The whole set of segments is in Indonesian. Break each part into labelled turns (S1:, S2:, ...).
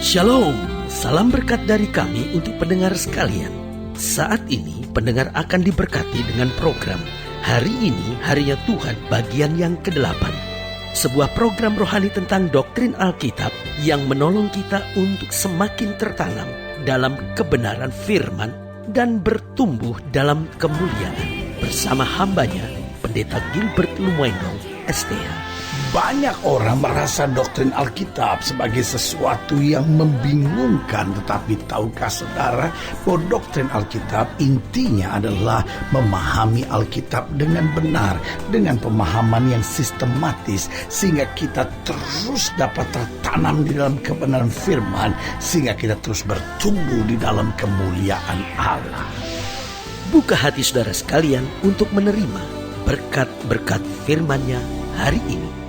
S1: Shalom, salam berkat dari kami untuk pendengar sekalian. Saat ini pendengar akan diberkati dengan program Hari Ini Harinya Tuhan bagian yang ke-8. Sebuah program rohani tentang doktrin Alkitab yang menolong kita untuk semakin tertanam dalam kebenaran firman dan bertumbuh dalam kemuliaan. Bersama hambanya, Pendeta Gilbert Lumoindong, STH.
S2: Banyak orang merasa doktrin Alkitab sebagai sesuatu yang membingungkan. Tetapi tahukah saudara bahwa doktrin Alkitab intinya adalah memahami Alkitab dengan benar, dengan pemahaman yang sistematis, sehingga kita terus dapat tertanam di dalam kebenaran firman, sehingga kita terus bertumbuh di dalam kemuliaan Allah.
S1: Buka hati saudara sekalian untuk menerima berkat-berkat firman-Nya hari ini.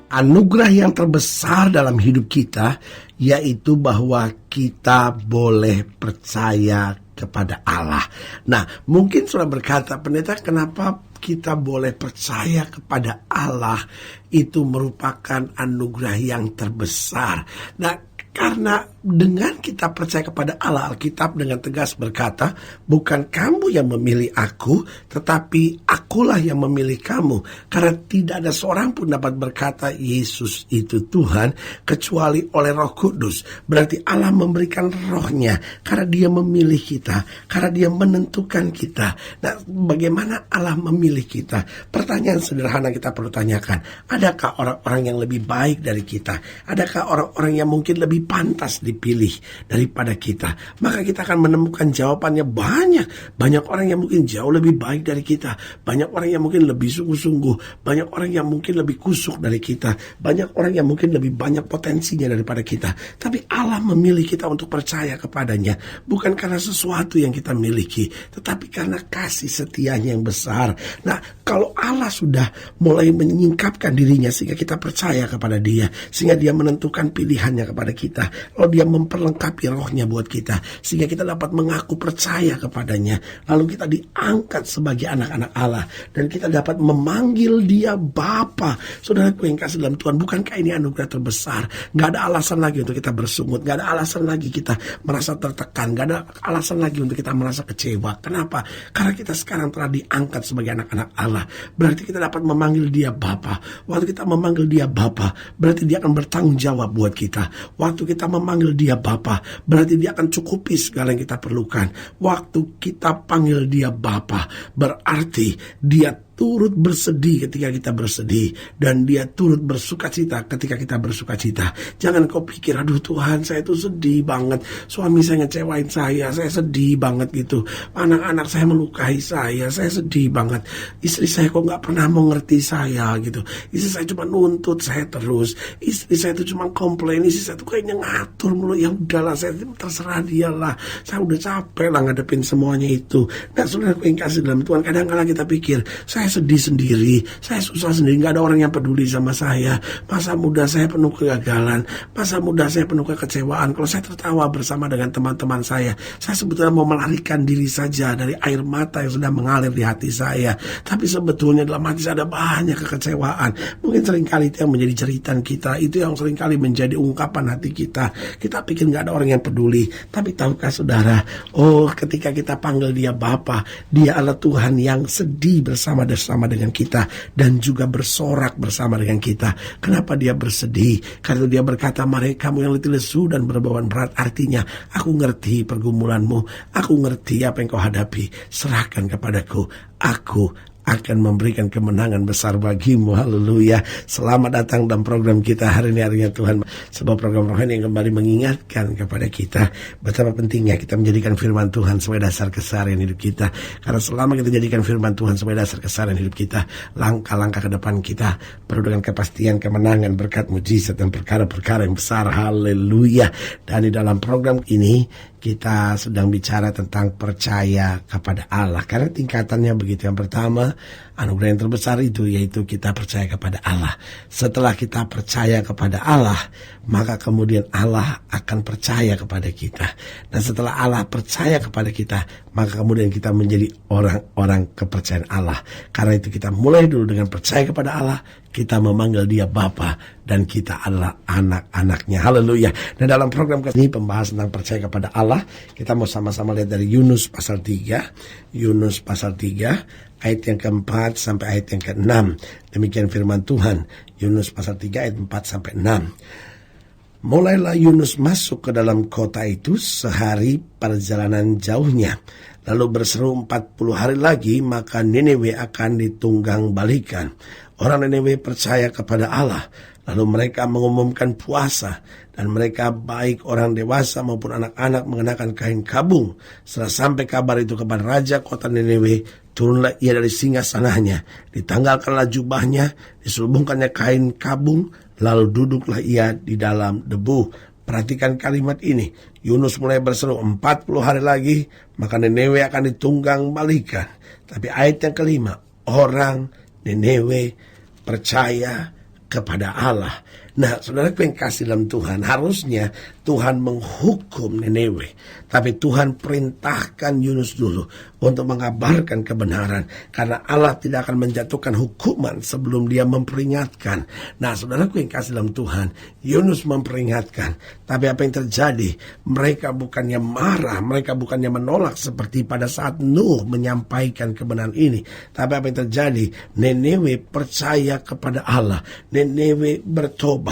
S2: Anugerah yang terbesar dalam hidup kita yaitu bahwa kita boleh percaya kepada Allah. Nah, mungkin sudah berkata, pendeta, kenapa kita boleh percaya kepada Allah? Itu merupakan anugerah yang terbesar. Nah, karena dengan kita percaya kepada Allah, Alkitab dengan tegas berkata, bukan kamu yang memilih aku, tetapi akulah yang memilih kamu. Karena tidak ada seorang pun dapat berkata Yesus itu Tuhan, kecuali oleh Roh Kudus. Berarti Allah memberikan rohnya, karena dia memilih kita, karena dia menentukan kita. Nah, bagaimana Allah memilih kita? Pertanyaan sederhana kita perlu tanyakan, adakah orang-orang yang lebih baik dari kita? Adakah orang-orang yang mungkin lebih pantas dipilih daripada kita? Maka kita akan menemukan jawabannya banyak orang yang mungkin jauh lebih baik dari kita, banyak orang yang mungkin lebih sungguh-sungguh, banyak orang yang mungkin lebih kusuk dari kita, banyak orang yang mungkin lebih banyak potensinya daripada kita. Tapi Allah memilih kita untuk percaya kepadanya, bukan karena sesuatu yang kita miliki, tetapi karena kasih setianya yang besar. Nah, kalau Allah sudah mulai menyingkapkan dirinya sehingga kita percaya kepada dia, sehingga dia menentukan pilihannya kepada kita, lalu dia memperlengkapi rohnya buat kita, sehingga kita dapat mengaku percaya kepadanya, lalu kita diangkat sebagai anak-anak Allah, dan kita dapat memanggil dia Bapa. Saudaraku yang kasih dalam Tuhan, bukankah ini anugerah terbesar? Gak ada alasan lagi untuk kita bersungut, gak ada alasan lagi kita merasa tertekan, gak ada alasan lagi untuk kita merasa kecewa. Kenapa? Karena kita sekarang telah diangkat sebagai anak-anak Allah. Berarti kita dapat memanggil dia Bapa. Waktu kita memanggil dia Bapa, berarti dia akan bertanggung jawab buat kita. Waktu kita memanggil dia Bapa, berarti dia akan cukupi segala yang kita perlukan. Waktu kita panggil dia Bapa, berarti dia turut bersedih ketika kita bersedih, dan dia turut bersukacita ketika kita bersukacita. Jangan kau pikir, aduh Tuhan, saya tuh sedih banget, suami saya ngecewain saya sedih banget gitu, anak-anak saya melukai saya sedih banget, istri saya kok gak pernah mau ngerti saya gitu, istri saya cuma nuntut saya terus, istri saya tuh cuma komplain, istri saya tuh kayaknya ngatur mulu. Ya udahlah, saya terserah dia lah, saya udah capek lah ngadepin semuanya itu. Nah, saudara yang kasih dalam Tuhan, kadang-kadang kita pikir, saya sedih sendiri, saya susah sendiri, gak ada orang yang peduli sama saya, masa muda saya penuh kegagalan, masa muda saya penuh kekecewaan. Kalau saya tertawa bersama dengan teman-teman saya sebetulnya mau melarikan diri saja dari air mata yang sedang mengalir di hati saya, tapi sebetulnya dalam hati saya ada banyak kekecewaan. Mungkin seringkali itu yang menjadi jeritan kita, itu yang seringkali menjadi ungkapan hati kita. Kita pikir gak ada orang yang peduli, tapi tahukah saudara, ketika kita panggil dia Bapa, dia adalah Tuhan yang sedih bersama dengan kita, dan juga bersorak bersama dengan kita. Kenapa dia bersedih? Karena dia berkata, mari kamu yang letih lesu dan berbeban berat. Artinya, aku ngerti pergumulanmu, aku ngerti apa yang kau hadapi, serahkan kepadaku, aku akan memberikan kemenangan besar bagimu. Haleluya. Selamat datang dalam program kita hari ini, Harinya Tuhan, sebuah program rohani yang kembali mengingatkan kepada kita betapa pentingnya kita menjadikan firman Tuhan sebagai dasar keseharian hidup kita. Karena selama kita jadikan firman Tuhan sebagai dasar keseharian hidup kita, langkah-langkah ke depan kita penuh dengan kepastian kemenangan, berkat, mujizat, dan perkara-perkara yang besar. Haleluya. Dan di dalam program ini kita sedang bicara tentang percaya kepada Allah, karena tingkatannya begitu. Yang pertama, anugerah yang terbesar itu yaitu kita percaya kepada Allah. Setelah kita percaya kepada Allah, maka kemudian Allah akan percaya kepada kita. Dan setelah Allah percaya kepada kita, maka kemudian kita menjadi orang-orang kepercayaan Allah. Karena itu kita mulai dulu dengan percaya kepada Allah, kita memanggil Dia Bapa, dan kita adalah anak-anaknya. Haleluya. Nah, dalam program ini pembahasan tentang percaya kepada Allah, kita mau sama-sama lihat dari Yunus pasal 3. Yunus pasal 3 ayat yang keempat sampai ayat yang ke-6. Demikian firman Tuhan. Yunus pasal 3 ayat 4 sampai 6. Mulailah Yunus masuk ke dalam kota itu sehari perjalanan jauhnya. Lalu berseru 40 hari lagi, maka Niniwe akan ditunggang balikan. Orang Niniwe percaya kepada Allah. Lalu mereka mengumumkan puasa. Dan mereka baik orang dewasa maupun anak-anak mengenakan kain kabung. Setelah sampai kabar itu kepada raja kota Niniwe, turunlah ia dari singgasananya. Ditanggalkanlah jubahnya, diselubungkannya kain kabung, lalu duduklah ia di dalam debu. Perhatikan kalimat ini. Yunus mulai berseru 40 hari lagi, maka Niniwe akan ditunggang balikan. Tapi ayat yang kelima, orang Niniwe percaya kepada Allah. Nah, saudaraku yang kasih dalam Tuhan, harusnya Tuhan menghukum Niniwe. Tapi Tuhan perintahkan Yunus dulu untuk mengabarkan kebenaran. Karena Allah tidak akan menjatuhkan hukuman sebelum Dia memperingatkan. Nah, saudaraku yang kasih dalam Tuhan, Yunus memperingatkan. Tapi apa yang terjadi? Mereka bukannya marah, mereka bukannya menolak seperti pada saat Nuh menyampaikan kebenaran ini. Tapi apa yang terjadi? Niniwe percaya kepada Allah. Niniwe bertobat.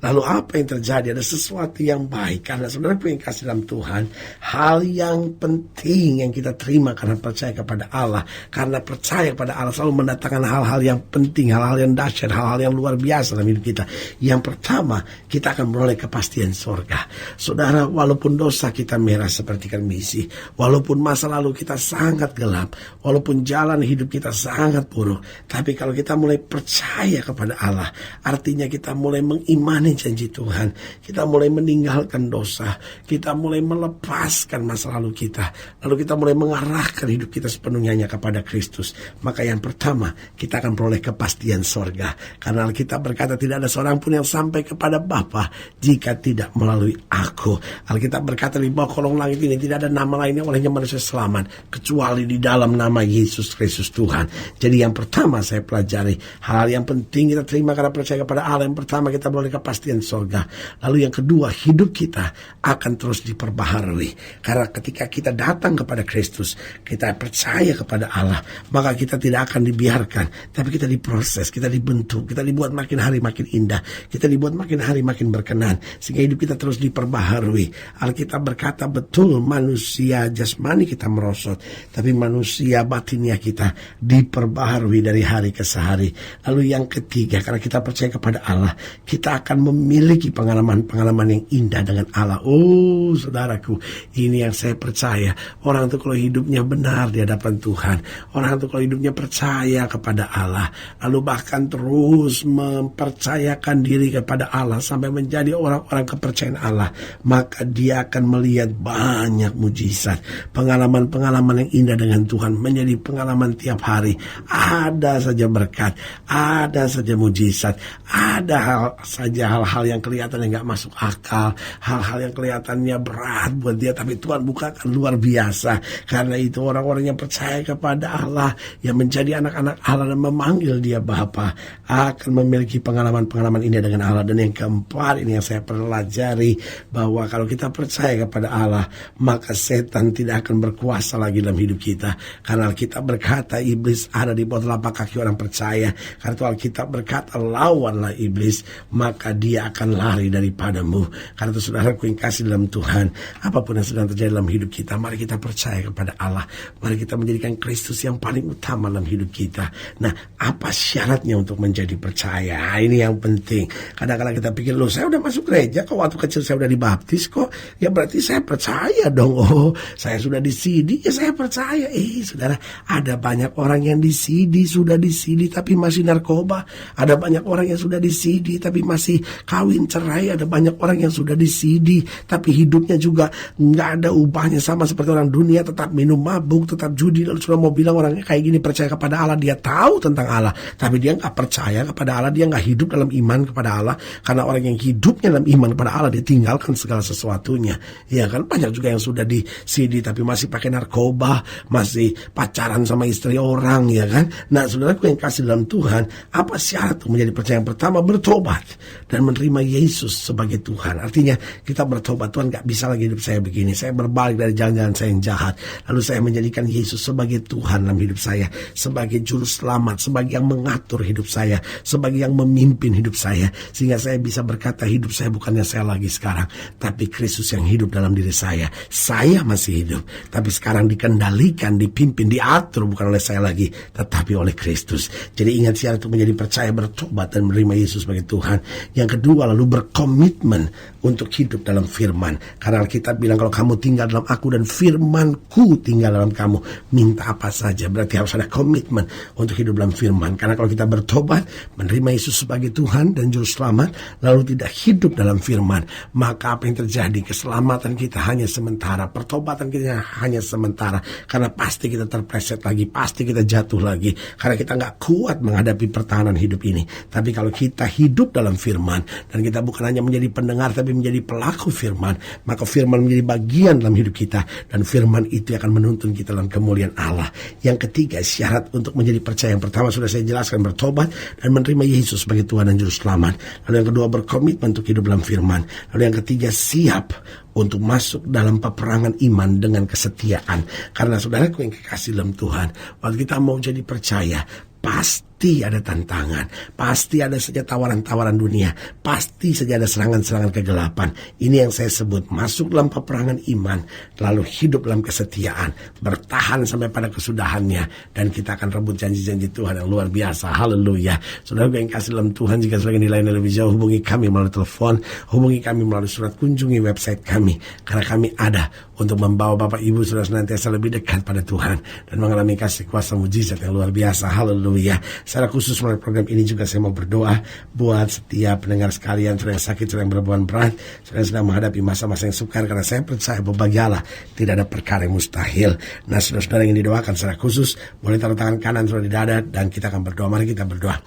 S2: Lalu apa yang terjadi? Ada sesuatu yang baik. Karena saudaraku yang kasih dalam Tuhan, hal yang penting yang kita terima karena percaya kepada Allah. Karena percaya kepada Allah selalu mendatangkan hal-hal yang penting, hal-hal yang dahsyat, hal-hal yang luar biasa dalam hidup kita. Yang pertama, kita akan beroleh kepastian surga. Saudara, walaupun dosa kita merah seperti ikan misi, walaupun masa lalu kita sangat gelap, walaupun jalan hidup kita sangat buruk, tapi kalau kita mulai percaya kepada Allah, artinya kita mulai mengimani janji Tuhan, kita mulai meninggalkan dosa, kita mulai melepaskan masa lalu kita, lalu kita mulai mengarahkan hidup kita sepenuhnya kepada Kristus. Maka yang pertama, kita akan peroleh kepastian sorga. Karena Alkitab berkata tidak ada seorang pun yang sampai kepada Bapa jika tidak melalui aku. Alkitab berkata di bawah kolong langit ini tidak ada nama lain yang olehnya manusia selamat kecuali di dalam nama Yesus Kristus Tuhan. Jadi yang pertama saya pelajari, hal yang penting kita terima karena percaya kepada Allah. Yang pertama, kita peroleh kepastian sorga. Lalu yang kedua, hidup kita akan terus diperbaharui. Karena ketika kita datang kepada Kristus, kita percaya kepada Allah, maka kita tidak akan dibiarkan, tapi kita diproses, kita dibentuk, kita dibuat makin hari makin indah, kita dibuat makin hari makin berkenan, sehingga hidup kita terus diperbaharui. Alkitab berkata betul, manusia jasmani kita merosot, tapi manusia batinia kita diperbaharui dari hari ke hari. Lalu yang ketiga, karena kita percaya kepada Allah, kita akan memiliki pengalaman-pengalaman yang indah dengan Allah. Oh, saudaraku, ini yang saya percaya. Orang itu kalau hidupnya benar di hadapan Tuhan, orang itu kalau hidupnya percaya kepada Allah, lalu bahkan terus mempercayakan diri kepada Allah sampai menjadi orang-orang kepercayaan Allah, maka dia akan melihat banyak mujizat. Pengalaman-pengalaman yang indah dengan Tuhan menjadi pengalaman tiap hari. Ada saja berkat, ada saja mujizat, ada saja hal-hal yang kelihatan yang gak masuk akal, hal-hal yang kelihatannya berat buat dia, tapi Tuhan bukakan luar biasa. Karena itu orang-orang yang percaya kepada Allah, yang menjadi anak-anak Allah dan memanggil Dia Bapa, akan memiliki pengalaman-pengalaman indah dengan Allah. Dan yang keempat, ini yang saya pelajari, bahwa kalau kita percaya kepada Allah, maka setan tidak akan berkuasa lagi dalam hidup kita. Karena Alkitab berkata iblis ada di bawah telapak kaki orang percaya. Karena itu Alkitab berkata lawanlah iblis, maka dia akan lari daripadamu. Karena itu saudaraku yang kasih dalam Tuhan, apapun yang sedang terjadi dalam hidup kita, mari kita percaya kepada Allah. Mari kita menjadikan Kristus yang paling utama dalam hidup kita. Nah, apa syaratnya untuk menjadi percaya? Ini yang penting. Kadang-kadang kita pikir, loh saya udah masuk gereja kok, waktu kecil saya udah dibaptis kok, ya berarti saya percaya dong. Oh, saya sudah di CD, ya saya percaya. Saudara, ada banyak orang yang di CD, sudah di CD tapi masih narkoba. Ada banyak orang yang sudah di CD tapi tapi masih kawin cerai. Ada banyak orang yang sudah di CD tapi hidupnya juga nggak ada ubahnya, sama seperti orang dunia, tetap minum mabuk, tetap judi. Lalu sudah mau bilang orangnya kayak gini percaya kepada Allah, dia tahu tentang Allah tapi dia nggak percaya kepada Allah, dia nggak hidup dalam iman kepada Allah. Karena orang yang hidupnya dalam iman kepada Allah, dia tinggalkan segala sesuatunya. Ya kan, banyak juga yang sudah di CD tapi masih pakai narkoba, masih pacaran sama istri orang, ya kan. Nah, saudaraku yang kasih dalam Tuhan, apa syarat untuk menjadi percaya? Yang pertama, bertobat dan menerima Yesus sebagai Tuhan. Artinya kita bertobat, Tuhan gak bisa lagi hidup saya begini, saya berbalik dari jalan-jalan saya yang jahat, lalu saya menjadikan Yesus sebagai Tuhan dalam hidup saya, sebagai juru selamat, sebagai yang mengatur hidup saya, sebagai yang memimpin hidup saya, sehingga saya bisa berkata hidup saya bukannya saya lagi sekarang, tapi Kristus yang hidup dalam diri saya. Saya masih hidup, tapi sekarang dikendalikan, dipimpin, diatur bukan oleh saya lagi, tetapi oleh Kristus. Jadi ingat, syarat untuk menjadi percaya, bertobat dan menerima Yesus sebagai Tuhan. Yang kedua, lalu berkomitmen untuk hidup dalam firman. Karena Alkitab bilang kalau kamu tinggal dalam aku dan firmanku tinggal dalam kamu, minta apa saja. Berarti harus ada komitmen untuk hidup dalam firman. Karena kalau kita bertobat, menerima Yesus sebagai Tuhan dan Juru Selamat, lalu tidak hidup dalam firman, maka apa yang terjadi? Keselamatan kita hanya sementara, pertobatan kita hanya sementara. Karena pasti kita terpleset lagi, pasti kita jatuh lagi. Karena kita nggak kuat menghadapi pertahanan hidup ini. Tapi kalau kita hidup dalam firman, dan kita bukan hanya menjadi pendengar, tapi menjadi pelaku firman, maka firman menjadi bagian dalam hidup kita, dan firman itu akan menuntun kita dalam kemuliaan Allah. Yang ketiga, syarat untuk menjadi percaya. Yang pertama sudah saya jelaskan, bertobat dan menerima Yesus sebagai Tuhan dan Juru Selamat. Lalu yang kedua, berkomitmen untuk hidup dalam firman. Lalu yang ketiga, siap untuk masuk dalam peperangan iman dengan kesetiaan. Karena saudaraku yang kekasih dalam Tuhan, waktu kita mau jadi percaya, pasti ada tantangan, pasti ada saja tawaran-tawaran dunia, pasti saja ada serangan-serangan kegelapan. Ini yang saya sebut masuk dalam peperangan iman, lalu hidup dalam kesetiaan, bertahan sampai pada kesudahannya, dan kita akan rebut janji-janji Tuhan yang luar biasa. Haleluya. Saudara yang kasih dalam Tuhan, jika sebagian nilai lebih jauh, hubungi kami melalui telepon, hubungi kami melalui surat, kunjungi website kami, karena kami ada untuk membawa Bapak Ibu Saudara senantiasa lebih dekat pada Tuhan dan mengalami kasih kuasa mujizat yang luar biasa. Haleluya. Secara khusus melalui program ini juga saya mau berdoa buat setiap pendengar sekalian, saudara yang sakit, saudara yang berbeban berat, saudara yang sedang menghadapi masa-masa yang sukar, karena saya percaya bahwa bagi Allah tidak ada perkara yang mustahil. Nah, saudara-saudara yang didoakan secara khusus, boleh taruh tangan kanan saudara di dada dan kita akan berdoa. Mari kita berdoa.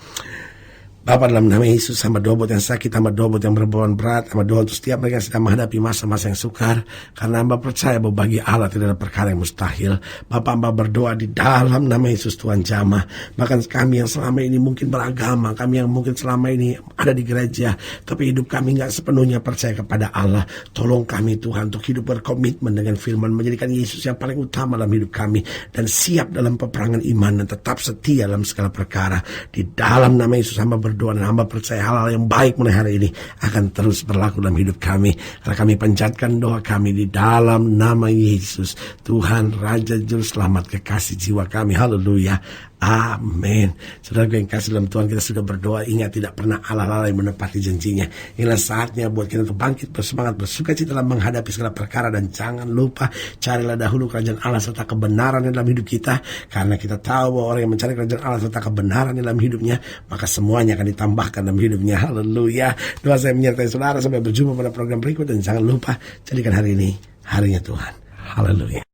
S2: Bapa, dalam nama Yesus, hamba doa buat yang sakit, hamba doa buat yang berbeban berat, hamba doa untuk setiap mereka yang sedang menghadapi masa-masa yang sukar, karena hamba percaya bahwa bagi Allah tidak ada perkara yang mustahil. Bapa, hamba berdoa di dalam nama Yesus Tuhan jamah. Bahkan kami yang selama ini mungkin beragama, kami yang mungkin selama ini ada di gereja, tapi hidup kami gak sepenuhnya percaya kepada Allah. Tolong kami Tuhan untuk hidup berkomitmen dengan firman, menjadikan Yesus yang paling utama dalam hidup kami, dan siap dalam peperangan iman, dan tetap setia dalam segala perkara. Di dalam nama Yesus hamba berdoa, dan hamba percaya hal-hal yang baik mulai hari ini akan terus berlaku dalam hidup kami, karena kami panjatkan doa kami di dalam nama Yesus, Tuhan Raja Juru Selamat, kekasih jiwa kami. Haleluya. Amin. Saudara yang kasih dalam Tuhan, kita sudah berdoa. Ingat, tidak pernah Allah lalai menepati janjinya. Inilah saatnya buat kita untuk bangkit, bersemangat, bersukacita dalam menghadapi segala perkara, dan jangan lupa carilah dahulu kerajaan Allah serta kebenaran dalam hidup kita, karena kita tahu bahwa orang yang mencari kerajaan Allah serta kebenaran dalam hidupnya, maka semuanya akan ditambahkan dalam hidupnya. Haleluya. Doa saya menyertai saudara sampai berjumpa pada program berikut, dan jangan lupa jadikan hari ini harinya Tuhan. Haleluya.